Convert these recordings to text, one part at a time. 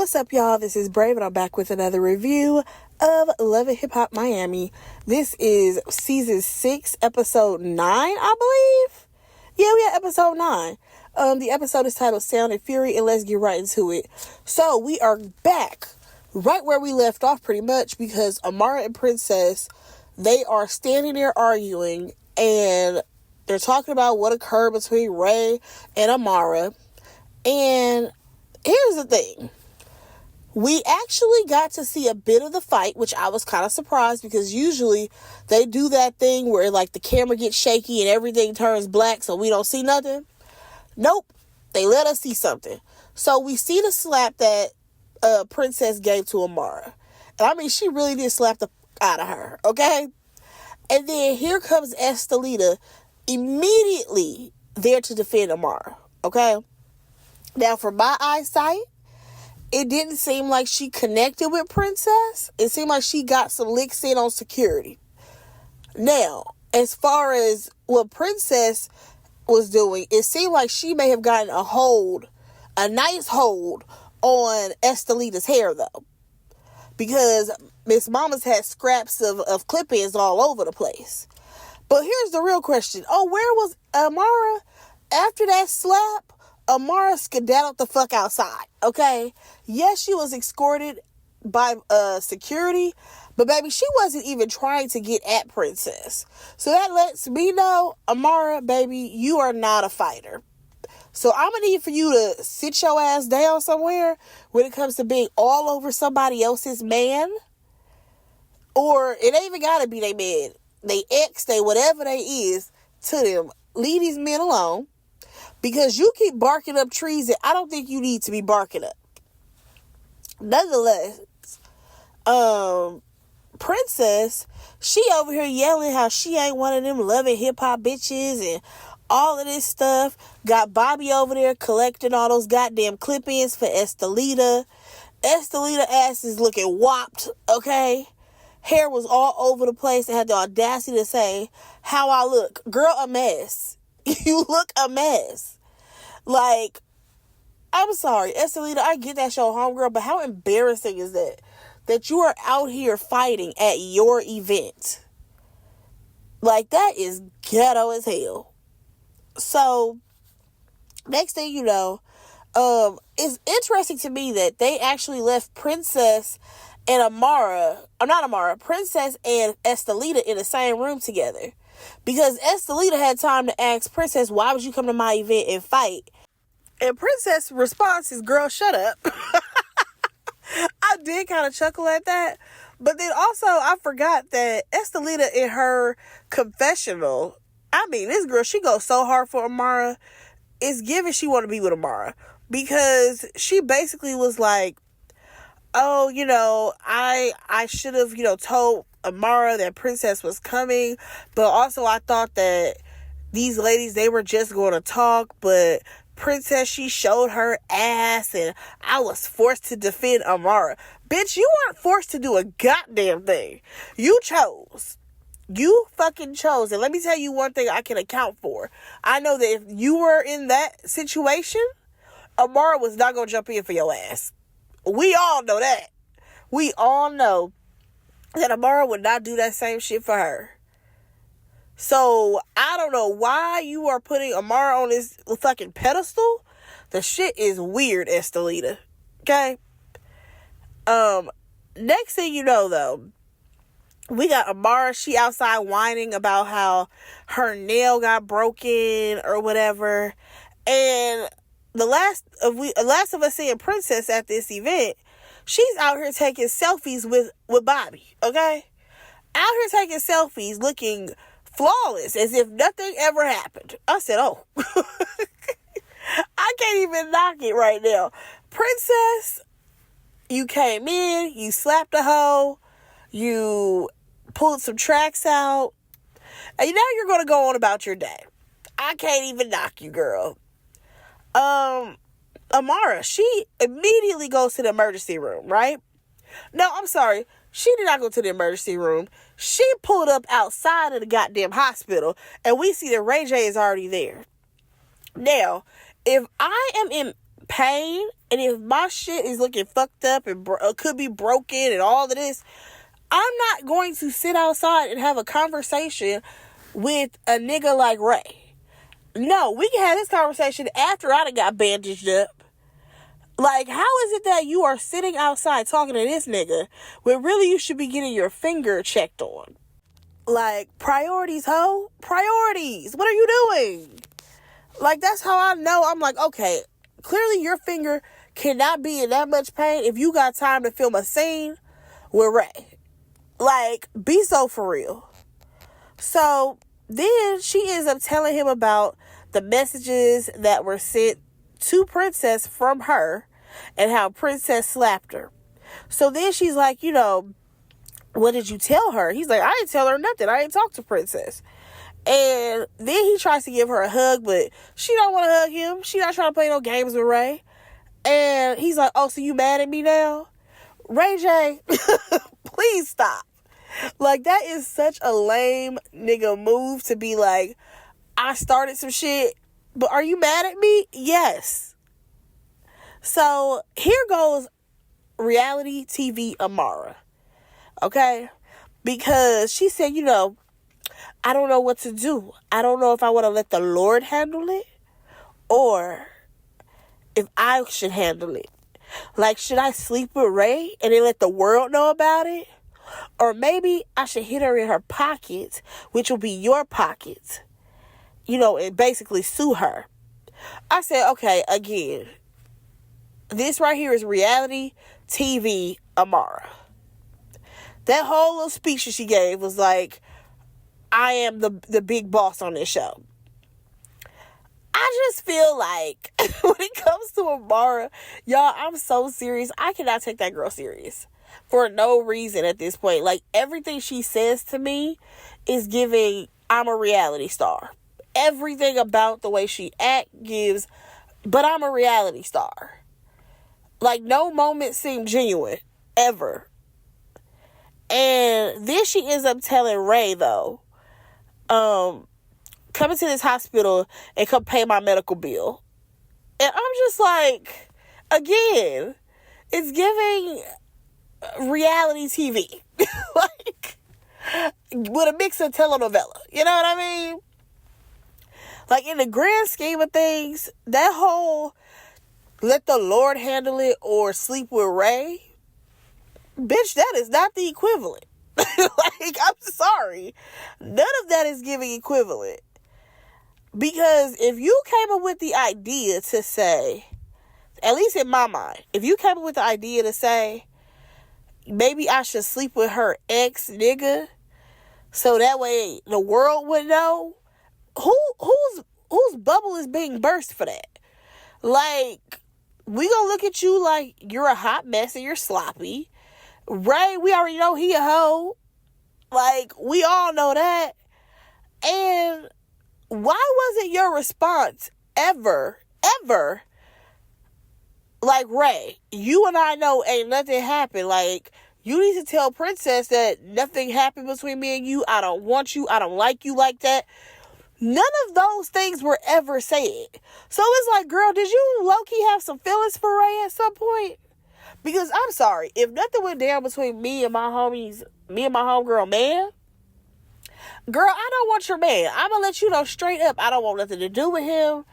What's up, y'all? This is Brave, and I'm back with another review of Love and Hip Hop Miami. This is season 6, episode 9, I believe. Yeah, we had episode 9. The episode is titled Sound and Fury, and let's get right into it. So we are back right where we left off, pretty much, because Amara and Princess, they are standing there arguing, and they're talking about what occurred between Ray and Amara. And here's the thing. We actually got to see a bit of the fight, which I was kind of surprised, because usually they do that thing where like the camera gets shaky and everything turns black so we don't see nothing. Nope. They let us see something. So we see the slap that Princess gave to Amara. And I mean, she really did slap the out of her, okay? And then here comes Estelita immediately there to defend Amara, okay? Now, from my eyesight, it didn't seem like she connected with Princess. It seemed like she got some licks in on security. Now, as far as what Princess was doing, it seemed like she may have gotten a nice hold on Estelita's hair, though. Because Miss Mama's had scraps of clip-ins all over the place. But here's the real question. Oh, where was Amara after that slap? Amara skedaddled the fuck outside, okay? Yes, she was escorted by security, but baby, she wasn't even trying to get at Princess. So that lets me know, Amara, baby, you are not a fighter. So I'm going to need for you to sit your ass down somewhere when it comes to being all over somebody else's man. Or it ain't even got to be they man. They ex, they whatever they is to them. Leave these men alone. Because you keep barking up trees that I don't think you need to be barking up. Nonetheless, Princess, she over here yelling how she ain't one of them loving hip-hop bitches and all of this stuff. Got Bobby over there collecting all those goddamn clip-ins for Estelita. Estelita ass is looking whopped, okay? Hair was all over the place and had the audacity to say how I look. Girl, a mess. You look a mess. Like, I'm sorry, Estelita, I get that your homegirl, but how embarrassing is that? That you are out here fighting at your event. Like, that is ghetto as hell. So, next thing you know, it's interesting to me that they actually left Princess and Princess and Estelita in the same room together. Because Estelita had time to ask Princess, why would you come to my event and fight? And Princess' response is, girl, shut up. I did kind of chuckle at that. But then also, I forgot that Estelita in her confessional, I mean, this girl, she goes so hard for Amara. It's given she want to be with Amara. Because she basically was like, oh, I should have, told Amara that Princess was coming, but also I thought that these ladies, they were just going to talk, but Princess, she showed her ass and I was forced to defend Amara. Bitch, you weren't forced to do a goddamn thing. You chose. You fucking chose. And let me tell you one thing I can account for. I know that if you were in that situation, Amara was not going to jump in for your ass. We all know that. We all know that Amara would not do that same shit for her. So, I don't know why you are putting Amara on this fucking pedestal. The shit is weird, Estelita. Okay? Next thing you know, though, we got Amara, she outside whining about how her nail got broken or whatever. And the last of us seeing Princess at this event, she's out here taking selfies with Bobby, okay? Out here taking selfies looking flawless, as if nothing ever happened. I said, oh. I can't even knock it right now. Princess, you came in, you slapped a hoe, you pulled some tracks out, and now you're going to go on about your day. I can't even knock you, girl. Amara, she immediately goes to the emergency room, right? No, I'm sorry. She did not go to the emergency room. She pulled up outside of the goddamn hospital, and we see that Ray J is already there. Now, if I am in pain, and if my shit is looking fucked up and could be broken and all of this, I'm not going to sit outside and have a conversation with a nigga like Ray. No, we can have this conversation after I done got bandaged up. Like, how is it that you are sitting outside talking to this nigga when really you should be getting your finger checked on? Like, priorities, ho? Priorities. What are you doing? Like, that's how I know. I'm like, okay, clearly your finger cannot be in that much pain if you got time to film a scene with Ray. Like, be so for real. So then she ends up telling him about the messages that were sent to Princess from her and how Princess slapped her. So then she's like, you know, what did you tell her? He's like, I didn't tell her nothing. I didn't talk to Princess. And then he tries to give her a hug, but she don't want to hug him. She not trying to play no games with Ray. And he's like, oh, so you mad at me now? Ray J, please stop. Like, that is such a lame nigga move to be like, I started some shit, but are you mad at me? Yes. So here goes reality TV Amara. Okay? Because she said, you know, I don't know what to do. I don't know if I want to let the Lord handle it or if I should handle it. Like, should I sleep with Ray and then let the world know about it? Or maybe I should hit her in her pocket, which will be your pocket, you know, and basically sue her. I said, okay, again, this right here is reality TV Amara. That whole little speech that she gave was like, I am the big boss on this show. I just feel like when it comes to Amara, y'all, I'm so serious. I cannot take that girl serious for no reason at this point. Like, everything she says to me is giving, I'm a reality star. Everything about the way she act gives, but I'm a reality star. Like, no moment seemed genuine, ever. And then she ends up telling Ray, though, come into this hospital and come pay my medical bill. And I'm just like, again, it's giving reality TV. Like, with a mix of telenovela. You know what I mean? Like, in the grand scheme of things, that whole let the Lord handle it or sleep with Ray, bitch, that is not the equivalent. Like, I'm sorry. None of that is giving equivalent. Because if you came up with the idea to say, at least in my mind, if you came up with the idea to say, maybe I should sleep with her ex nigga, so that way the world would know, whose bubble is being burst for that? Like, we gonna look at you like you're a hot mess and you're sloppy. Ray, we already know he a hoe. Like, we all know that. And why wasn't your response ever, like, Ray, you and I know ain't nothing happened. Like, you need to tell Princess that nothing happened between me and you. I don't want you. I don't like you like that. None of those things were ever said. So it's like, girl, did you low-key have some feelings for Ray at some point? Because I'm sorry, if nothing went down between me and my homies, me and my homegirl, man, girl, I don't want your man. I'm going to let you know straight up, I don't want nothing to do with him.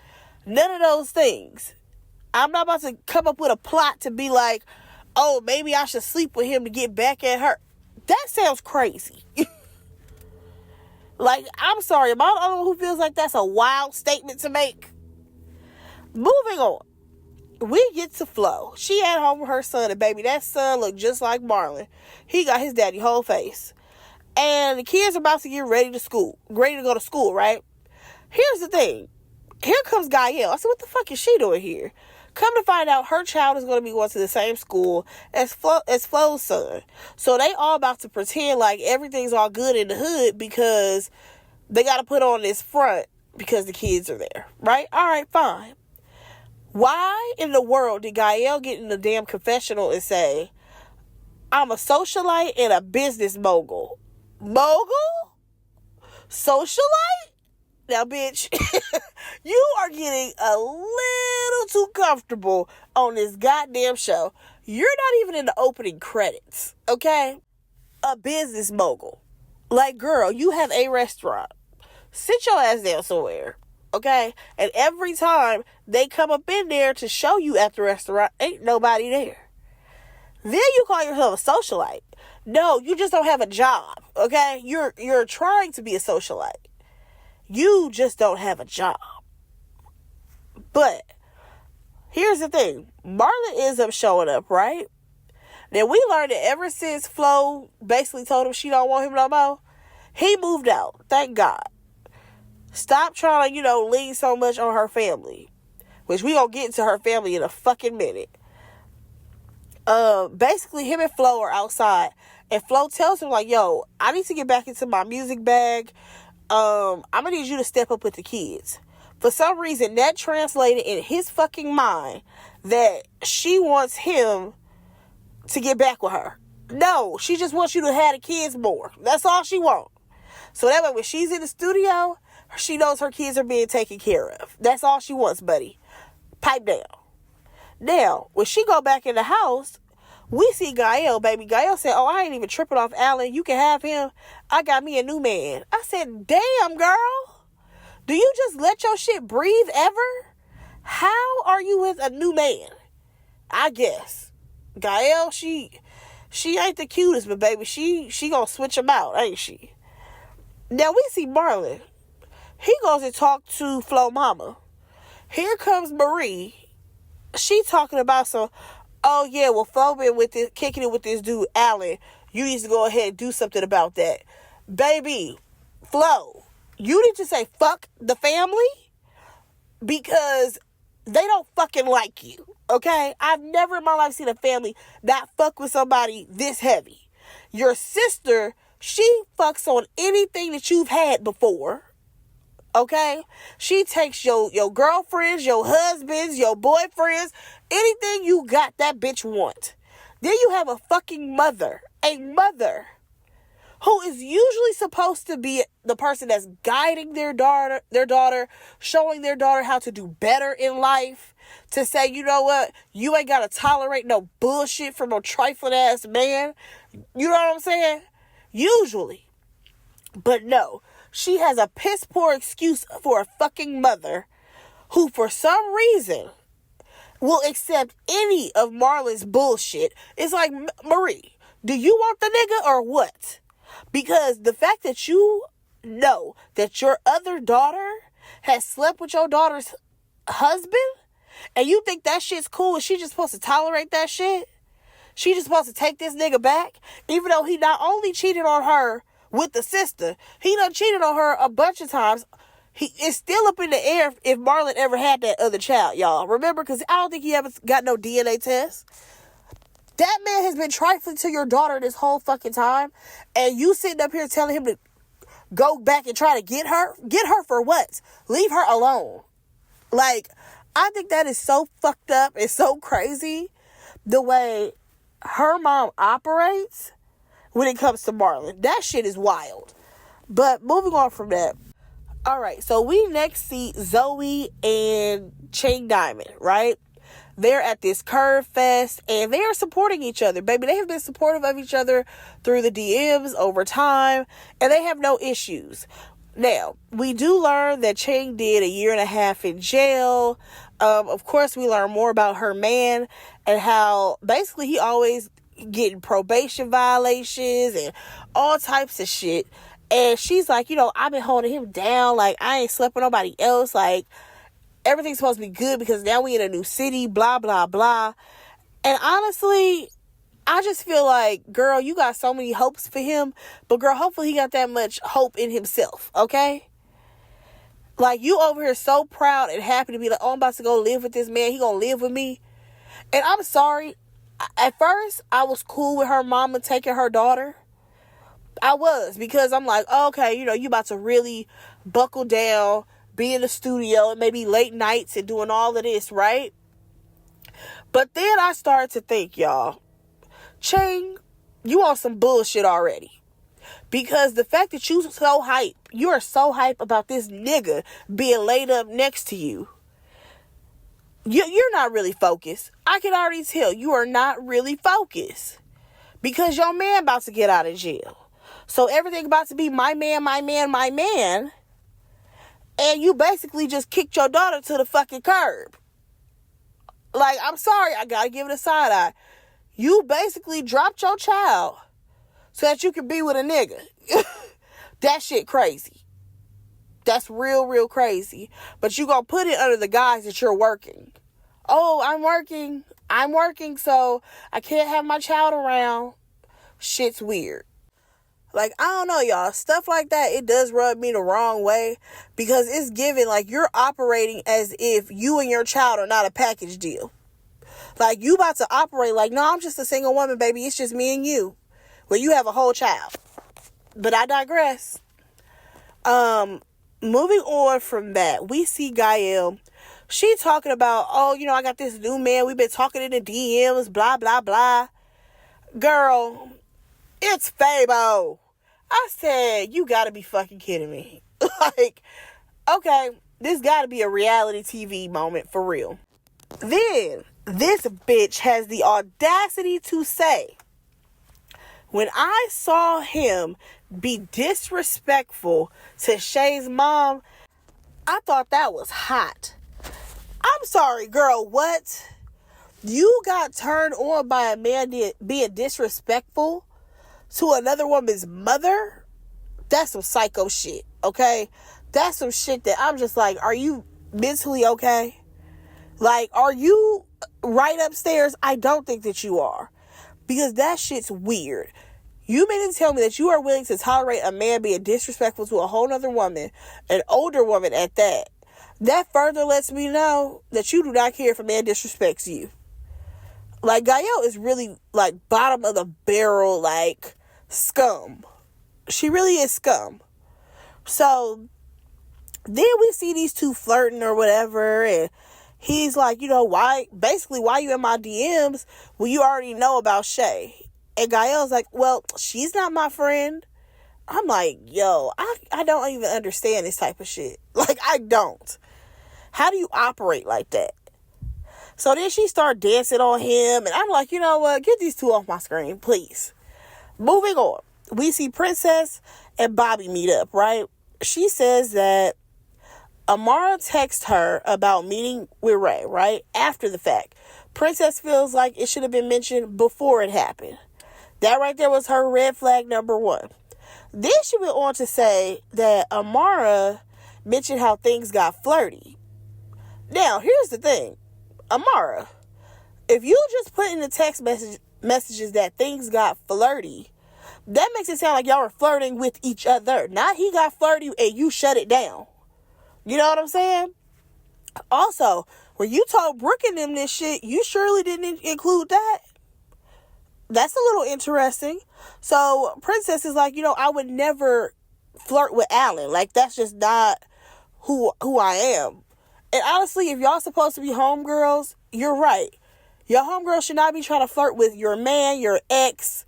None of those things. I'm not about to come up with a plot to be like, oh, maybe I should sleep with him to get back at her. That sounds crazy. Like, I'm sorry, am I the only one who feels like that's a wild statement to make? Moving on. We get to Flo. She at home with her son, and baby, that son looked just like Marlon. He got his daddy whole face. And the kids are about to get ready to go to school, right? Here's the thing. Here comes Gael. I said, what the fuck is she doing here? Come to find out, her child is going to be going to the same school as Flo's son. So they all about to pretend like everything's all good in the hood because they got to put on this front because the kids are there, right? All right, fine. Why in the world did Gael get in the damn confessional and say, I'm a socialite and a business mogul? Mogul? Socialite? Now, bitch, you are getting a little too comfortable on this goddamn show. You're not even in the opening credits, okay? A business mogul. Like, girl, you have a restaurant. Sit your ass down somewhere, okay? And every time they come up in there to show you at the restaurant, ain't nobody there. Then you call yourself a socialite. No, you just don't have a job, okay? You're trying to be a socialite. You just don't have a job. But here's the thing. Marlon ends up showing up, right? Now, we learned that ever since Flo basically told him she don't want him no more, he moved out. Thank God. Stop trying to, lean so much on her family. Which we gonna get into her family in a fucking minute. Basically, him and Flo are outside. And Flo tells him, like, yo, I need to get back into my music bag. I'm gonna need you to step up with the kids. For some reason, that translated in his fucking mind that she wants him to get back with her. No, she just wants you to have the kids more. That's all she wants. So that way, when she's in the studio, she knows her kids are being taken care of. That's all she wants, buddy. Pipe down. Now, when she go back in the house, we see Gael, baby. Gael said, oh, I ain't even tripping off Alan. You can have him. I got me a new man. I said, damn, girl. Do you just let your shit breathe ever? How are you with a new man? I guess. Gael, she ain't the cutest, but baby, she gonna switch him out, ain't she? Now we see Marlon. He goes and talk to Flo mama. Here comes Marie. She talking about some, oh yeah, well, Flo been kicking it with this dude, Alan. You need to go ahead and do something about that. Baby, Flo, you need to say fuck the family because they don't fucking like you, okay? I've never in my life seen a family not fuck with somebody this heavy. Your sister, she fucks on anything that you've had before. Okay? She takes your girlfriends, your husbands, your boyfriends, anything you got, that bitch want. Then you have a fucking mother, a mother, who is usually supposed to be the person that's guiding their daughter, showing their daughter how to do better in life, to say, you know what, you ain't got to tolerate no bullshit from a trifling ass man. You know what I'm saying? Usually. But no. She has a piss poor excuse for a fucking mother who, for some reason, will accept any of Marlon's bullshit. It's like, Marie, do you want the nigga or what? Because the fact that you know that your other daughter has slept with your daughter's husband and you think that shit's cool and she just supposed to tolerate that shit? She just supposed to take this nigga back? Even though he not only cheated on her with the sister, he done cheated on her a bunch of times. It's still up in the air if Marlon ever had that other child, y'all. Remember, because I don't think he ever got no DNA test. That man has been trifling to your daughter this whole fucking time, and you sitting up here telling him to go back and try to get her? Get her for what? Leave her alone. Like, I think that is so fucked up and so crazy the way her mom operates when it comes to Marlon. That shit is wild. But moving on from that. All right, so we next see Zoe and Chang Diamond, right? They're at this Curve Fest, and they are supporting each other. Baby, they have been supportive of each other through the DMs over time, and they have no issues. Now, we do learn that Chang did a 1.5 years in jail. Of course, we learn more about her man and how basically he always getting probation violations and all types of shit. And she's like, I've been holding him down. Like, I ain't slept with nobody else. Like, everything's supposed to be good because now we in a new city, blah, blah, blah. And honestly, I just feel like, girl, you got so many hopes for him. But, girl, hopefully he got that much hope in himself, okay? Like, you over here so proud and happy to be like, oh, I'm about to go live with this man. He gonna live with me. And I'm sorry. At first, I was cool with her mama taking her daughter. I was, because I'm like, okay, you about to really buckle down, be in the studio, and maybe late nights and doing all of this, right? But then I started to think, y'all, Chang, you on some bullshit already. Because the fact that you are so hype about this nigga being laid up next to you, you're not really focused. I can already tell you are not really focused. Because your man about to get out of jail. So everything about to be my man, my man, my man. And you basically just kicked your daughter to the fucking curb. Like, I'm sorry, I gotta give it a side eye. You basically dropped your child so that you could be with a nigga. That shit crazy. That's real, real crazy. But you gonna put it under the guise that you're working. Oh, I'm working, so I can't have my child around. Shit's weird. Like, I don't know, y'all. Stuff like that, it does rub me the wrong way. Because it's given, like, you're operating as if you and your child are not a package deal. Like, you about to operate like, no, I'm just a single woman, baby. It's just me and you. Well, you have a whole child. But I digress. Moving on from that, we see Gael. She talking about, oh, I got this new man. We've been talking in the DMs, blah, blah, blah. Girl, it's Fabo. I said, you gotta be fucking kidding me. Like, okay, this gotta be a reality TV moment for real. Then, this bitch has the audacity to say, when I saw him be disrespectful to Shay's mom, I thought that was hot. I'm sorry, girl, what? You got turned on by a man being disrespectful to another woman's mother? That's some psycho shit, okay? That's some shit that I'm just like, are you mentally okay? Like, are you right upstairs? I don't think that you are. Because that shit's weird. You mean to tell me that you are willing to tolerate a man being disrespectful to a whole other woman, an older woman at that? That further lets me know that you do not care if a man disrespects you. Like, Gael is really, like, bottom of the barrel, like, scum. She really is scum. So, then we see these two flirting or whatever, and he's like, why you in my DMs when you already know about Shay? And Gael's like, well, she's not my friend. I'm like, yo, I don't even understand this type of shit. Like, I don't. How do you operate like that? So then she started dancing on him, and I'm like, you know what? Get these two off my screen, please. Moving on. We see Princess and Bobby meet up, right? She says that Amara texted her about meeting with Ray, right? After the fact. Princess feels like it should have been mentioned before it happened. That right there was her red flag number one. Then she went on to say that Amara mentioned how things got flirty. Now, here's the thing. Amara, if you just put in the text messages that things got flirty, that makes it sound like y'all were flirting with each other. Not he got flirty and you shut it down. You know what I'm saying? Also, when you told Brooke and them this shit, you surely didn't include that. That's a little interesting. So, Princess is like, I would never flirt with Alan. Like, that's just not who I am. And honestly, if y'all supposed to be homegirls, you're right. Your homegirl should not be trying to flirt with your man, your ex,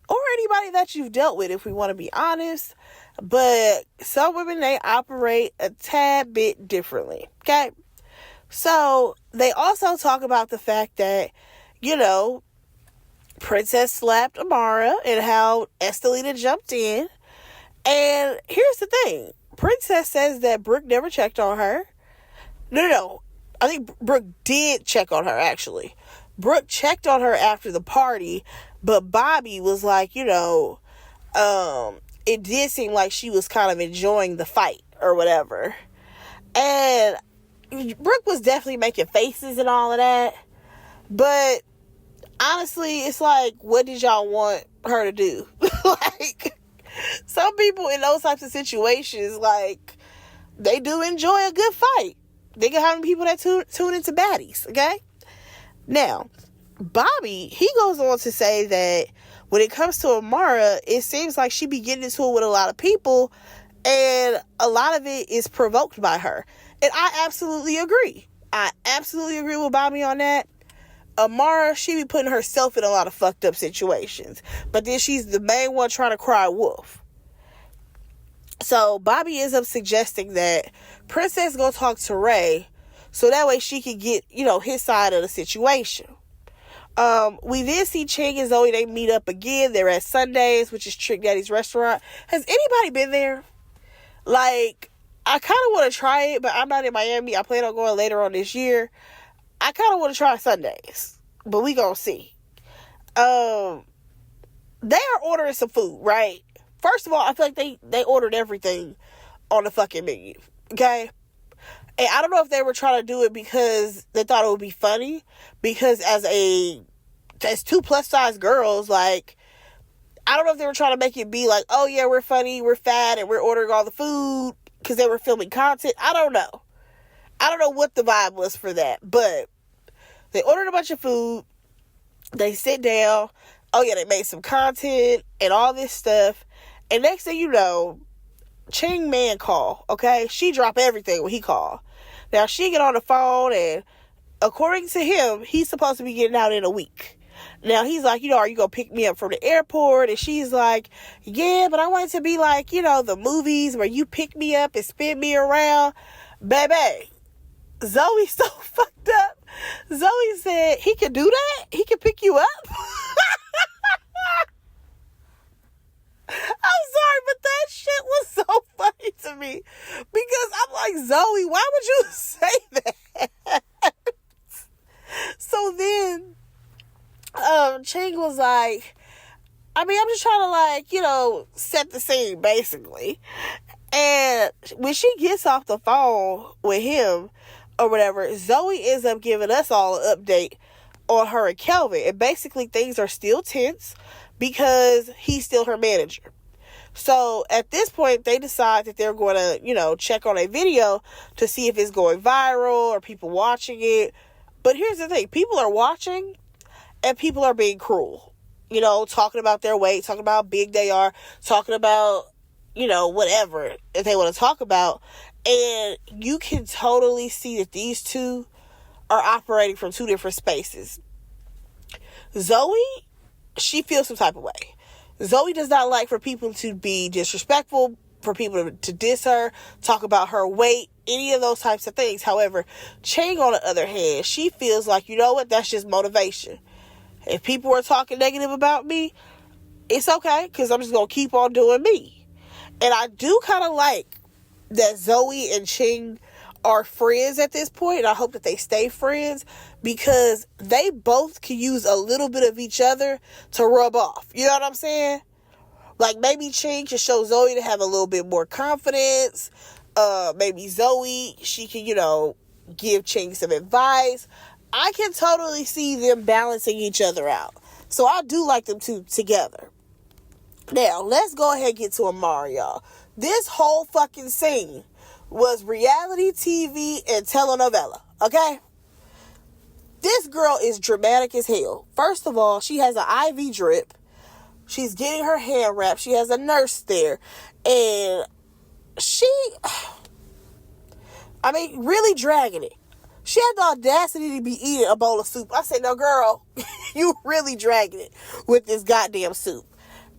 or anybody that you've dealt with, if we want to be honest. But some women, they operate a tad bit differently. Okay? So, they also talk about the fact that, Princess slapped Amara and how Estelita jumped in. And here's the thing. Princess says that Brooke never checked on her. No. I think Brooke did check on her, actually. Brooke checked on her after the party, but Bobby was like, it did seem like she was kind of enjoying the fight or whatever. And Brooke was definitely making faces and all of that. But honestly, it's like, what did y'all want her to do? Like, some people in those types of situations, like, they do enjoy a good fight. Think of how many people that tune into baddies, okay? Now, Bobby, he goes on to say that when it comes to Amara, it seems like she be getting into it with a lot of people, and a lot of it is provoked by her. And I absolutely agree. I absolutely agree with Bobby on that. Amara, she be putting herself in a lot of fucked up situations. But then she's the main one trying to cry wolf. So Bobby ends up suggesting that Princess go talk to Ray so that way she can get, his side of the situation. We did see Ching and Zoe, they meet up again. They're at Sundays, which is Trick Daddy's restaurant. Has anybody been there? Like, I kind of want to try it, but I'm not in Miami. I plan on going later on this year. I kind of want to try Sundays, but we gonna see. They are ordering some food, right? First of all, I feel like they ordered everything on the fucking menu, okay? And I don't know if they were trying to do it because they thought it would be funny. Because as two plus size girls, like, I don't know if they were trying to make it be like, oh yeah, we're funny, we're fat, and we're ordering all the food because they were filming content. I don't know. I don't know what the vibe was for that. But they ordered a bunch of food. They sit down. Oh yeah, they made some content and all this stuff. And next thing you know, Ching man call, okay? She drop everything when he call. Now, she get on the phone, and according to him, he's supposed to be getting out in a week. Now, he's like, are you going to pick me up from the airport? And she's like, yeah, but I want it to be like, the movies where you pick me up and spin me around. Baby, Zoe's so fucked up. Zoe said, he can do that? He can pick you up? I'm sorry, but that shit was so funny to me. Because I'm like, Zoe, why would you say that? So then, Ching was like, I'm just trying to set the scene, basically. And when she gets off the phone with him or whatever, Zoe ends up giving us all an update on her and Kelvin. And basically things are still tense because he's still her manager. So at this point, they decide that they're going to, check on a video to see if it's going viral or people watching it. But here's the thing. People are watching and people are being cruel. Talking about their weight, talking about how big they are, talking about, whatever that they want to talk about. And you can totally see that these two are operating from two different spaces. Zoe, she feels some type of way. Zoe does not like for people to be disrespectful, for people to diss her, talk about her weight, any of those types of things. However, Ching, on the other hand, she feels like, that's just motivation. If people are talking negative about me, it's okay, because I'm just going to keep on doing me. And I do kind of like that Zoe and Ching are friends at this point, and I hope that they stay friends because they both can use a little bit of each other to rub off. You know what I'm saying? Like, maybe Ching can show Zoe to have a little bit more confidence. Maybe Zoe, she can, give Ching some advice. I can totally see them balancing each other out. So I do like them two together. Now, let's go ahead and get to Amara, y'all. This whole fucking scene was reality TV and telenovela, okay? This girl is dramatic as hell. First of all, she has an IV drip. She's getting her hand wrapped. She has a nurse there. And really dragging it. She had the audacity to be eating a bowl of soup. I said, no, girl, you really dragging it with this goddamn soup.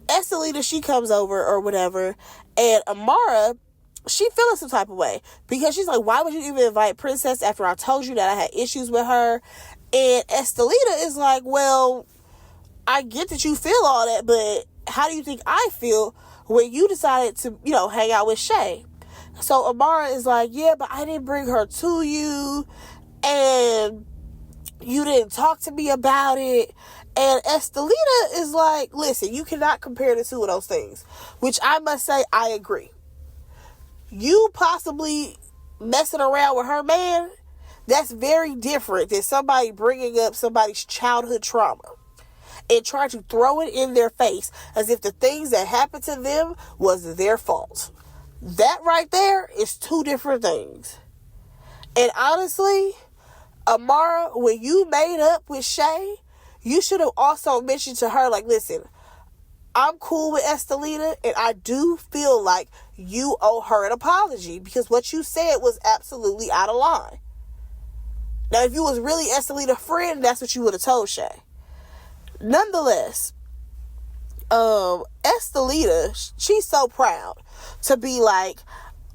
Estelita, she comes over or whatever. And Amara, she feeling some type of way because she's like, why would you even invite Princess after I told you that I had issues with her? And Estelita is like, well, I get that you feel all that, but how do you think I feel when you decided to, hang out with Shay? So Amara is like, yeah, but I didn't bring her to you and you didn't talk to me about it. And Estelita is like, listen, you cannot compare the two of those things, which I must say I agree. You possibly messing around with her man, that's very different than somebody bringing up somebody's childhood trauma and trying to throw it in their face as if the things that happened to them was their fault. That right there is two different things. And honestly, Amara, when you made up with Shay, you should have also mentioned to her, like, listen, I'm cool with Estelita, and I do feel like you owe her an apology because what you said was absolutely out of line. Now, if you was really Estelita friend, that's what you would have told Shay. Nonetheless, Estelita, she's so proud to be like,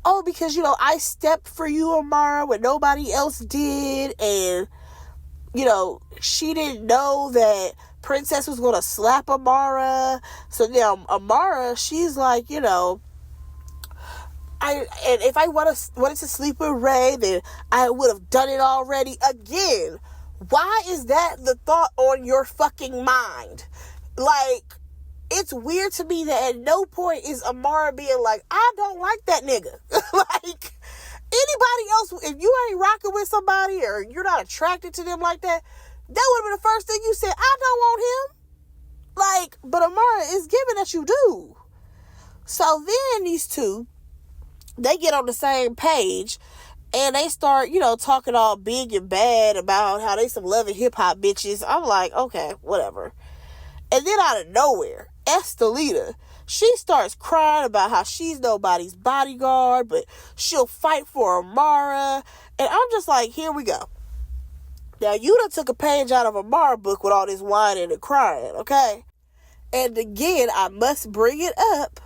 oh, because, I stepped for you, Amara, when nobody else did, and, she didn't know that Princess was going to slap Amara. So now Amara, she's like, and if I wanted to sleep with Ray, then I would have done it already. Again, why is that the thought on your fucking mind? Like, it's weird to me that at no point is Amara being like, I don't like that nigga. Like, anybody else, if you ain't rocking with somebody or you're not attracted to them like that, that would have been the first thing you said. I don't want him. Like, but Amara is giving that you do. So then these two, they get on the same page and they start, talking all big and bad about how they some Love and Hip Hop bitches. I'm like, okay, whatever. And then out of nowhere, Estelita, she starts crying about how she's nobody's bodyguard, but she'll fight for Amara. And I'm just like, here we go. Now, you done took a page out of Amara book with all this whining and crying, okay? And again, I must bring it up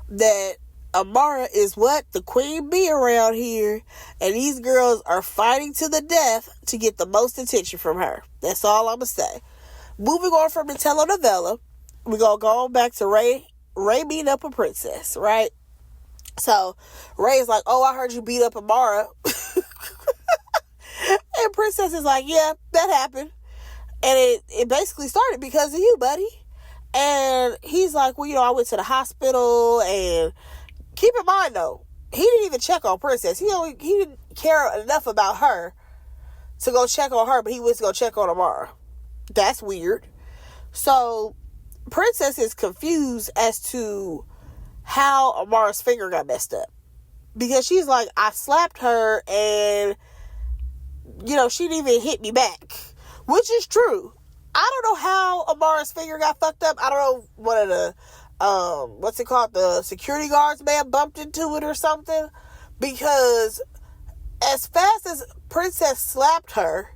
that Amara is what? The queen bee around here. And these girls are fighting to the death to get the most attention from her. That's all I'm going to say. Moving on from the telenovela, we're going to go on back to Ray beating up a princess, right? So, Ray's like, oh, I heard you beat up Amara. And Princess is like, yeah, that happened. And it basically started because of you, buddy. And he's like, well, I went to the hospital. And keep in mind, though, he didn't even check on Princess. He didn't care enough about her to go check on her, but he went to go check on Amara. That's weird. So, Princess is confused as to how Amara's finger got messed up. Because she's like, I slapped her and, she didn't even hit me back. Which is true. I don't know how Amara's finger got fucked up. I don't know, one of the, the security guards may have bumped into it or something. Because as fast as Princess slapped her,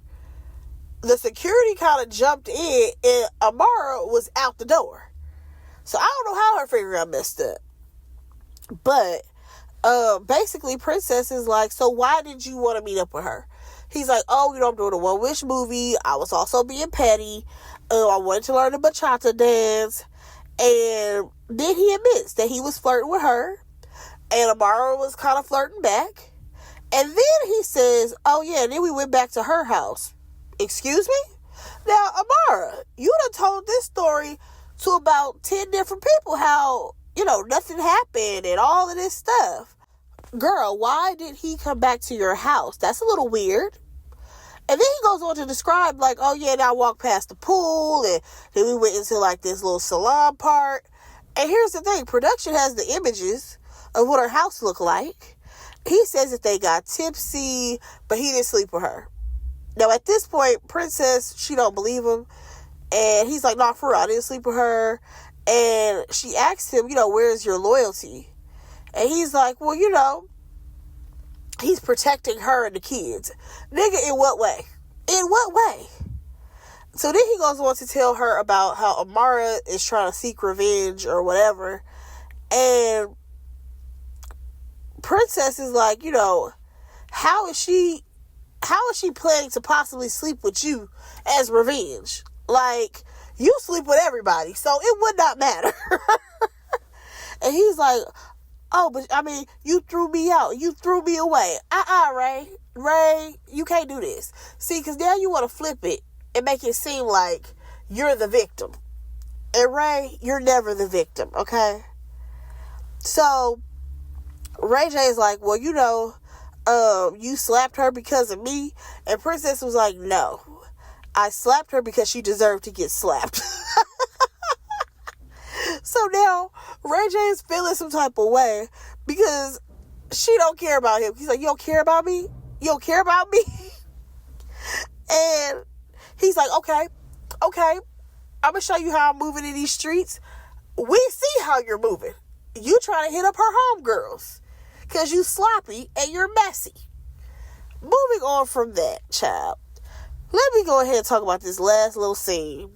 the security kind of jumped in and Amara was out the door. So I don't know how her finger got messed up. But basically Princess is like, so why did you want to meet up with her? He's like, oh, I'm doing a One Wish movie. I was also being petty. I wanted to learn the bachata dance. And then he admits that he was flirting with her. And Amara was kind of flirting back. And then he says, oh yeah, and then we went back to her house. Excuse me? Now, Amara, you done told this story to about 10 different people how, nothing happened and all of this stuff. Girl, why did he come back to your house? That's a little weird. And then he goes on to describe, like, oh yeah, and I walked past the pool, and then we went into, like, this little salon part. And here's the thing, production has the images of what her house looked like. He says that they got tipsy, but he didn't sleep with her. Now, at this point, Princess, she don't believe him. And he's like, nah, for real, I didn't sleep with her. And she asks him, where's your loyalty? And he's like, well, he's protecting her and the kids. Nigga, in what way? In what way? So then he goes on to tell her about how Amara is trying to seek revenge or whatever. And Princess is like, how is she planning to possibly sleep with you as revenge? Like, you sleep with everybody, so it would not matter. And he's like, oh, but you threw me out. You threw me away. Ray. Ray, you can't do this. See, because now you want to flip it and make it seem like you're the victim. And Ray, you're never the victim, okay? So, Ray J is like, well, you slapped her because of me. And Princess was like, no. I slapped her because she deserved to get slapped. So now, Ray J is feeling some type of way because she don't care about him. He's like, you don't care about me? You don't care about me? And he's like, okay, I'm going to show you how I'm moving in these streets. We see how you're moving. You trying to hit up her homegirls because you sloppy and you're messy. Moving on from that, child. let me go ahead and talk about this last little scene.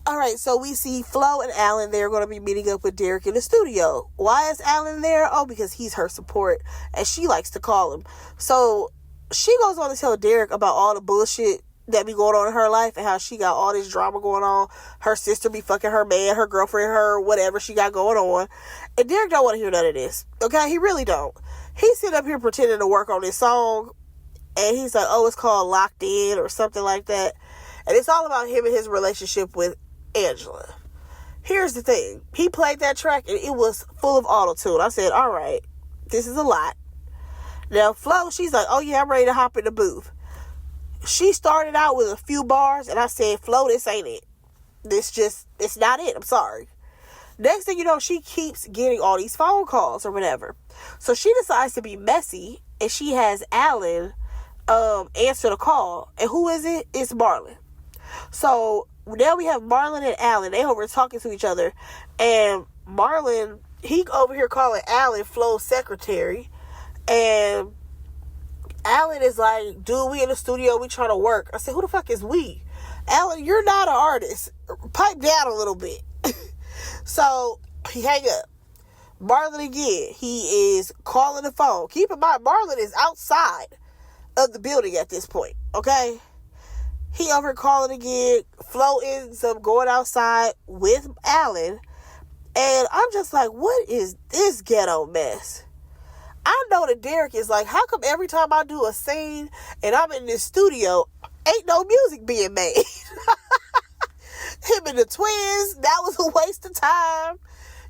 Alright, so we see Flo and Alan. They're going to be meeting up with Derek in the studio. Why is Alan there? Oh, because he's her support, as she likes to call him. So she goes on to tell Derek about all the bullshit that be going on in her life and how she got all this drama going on. Her sister be fucking her man, her girlfriend, her whatever she got going on. And Derek don't want to hear none of this. Okay? He really don't. He's sitting up here pretending to work on this song. And he's like, oh, it's called Locked In or something like that. And it's all about him and his relationship with Angela. Here's the thing. He played that track and it was full of auto-tune. I said, all right, this is a lot. Now, Flo, she's like, oh yeah, I'm ready to hop in the booth. She started out with a few bars and I said, Flo, this ain't it. It's not it. I'm sorry. Next thing you know, she keeps getting all these phone calls or whatever. So she decides to be messy and she has Alan answer the call. And who is it? It's Marlon. So now we have Marlon and Alan. They over talking to each other. And Marlon, he over here calling Alan Flo's secretary. And Alan is like, dude, we in the studio. We trying to work. I said, who the fuck is we? Alan, you're not an artist. Pipe down a little bit. So he hang up. Marlon again. He is calling the phone. Keep in mind, Marlon is outside of the building at this point. Okay? He over calling again. Flo ends up going outside with Alan. And I'm just like, what is this ghetto mess? I know that Derek is like, how come every time I do a scene and I'm in this studio, ain't no music being made? Him and the twins, that was a waste of time.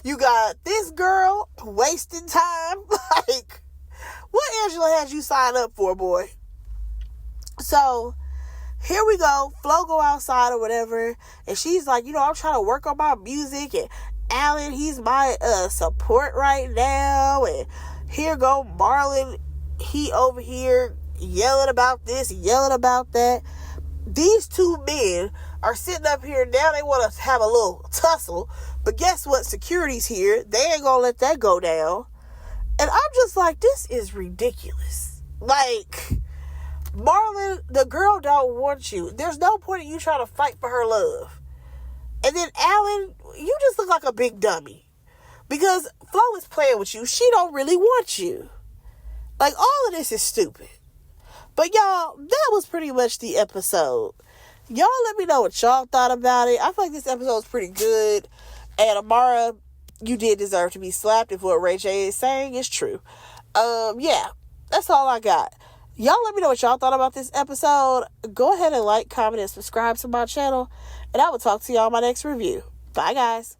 You got this girl wasting time. Like, what Angela had you sign up for, boy? So here we go. Flo go outside or whatever. And she's like, I'm trying to work on my music. And Alan, he's my support right now. And here go Marlon. He over here yelling about this, yelling about that. These two men are sitting up here. Now they want to have a little tussle. But guess what? Security's here. They ain't going to let that go down. And I'm just like, this is ridiculous. Like, Marlon, the girl don't want you. There's no point in you trying to fight for her love. And then Alan, you just look like a big dummy. Because Flo is playing with you. She don't really want you. Like, all of this is stupid. But y'all, that was pretty much the episode. Y'all let me know what y'all thought about it. I feel like this episode was pretty good. And Amara, you did deserve to be slapped if what Ray J is saying is true. Yeah, that's all I got. Y'all let me know what y'all thought about this episode. Go ahead and like, comment, and subscribe to my channel. And I will talk to y'all in my next review. Bye, guys.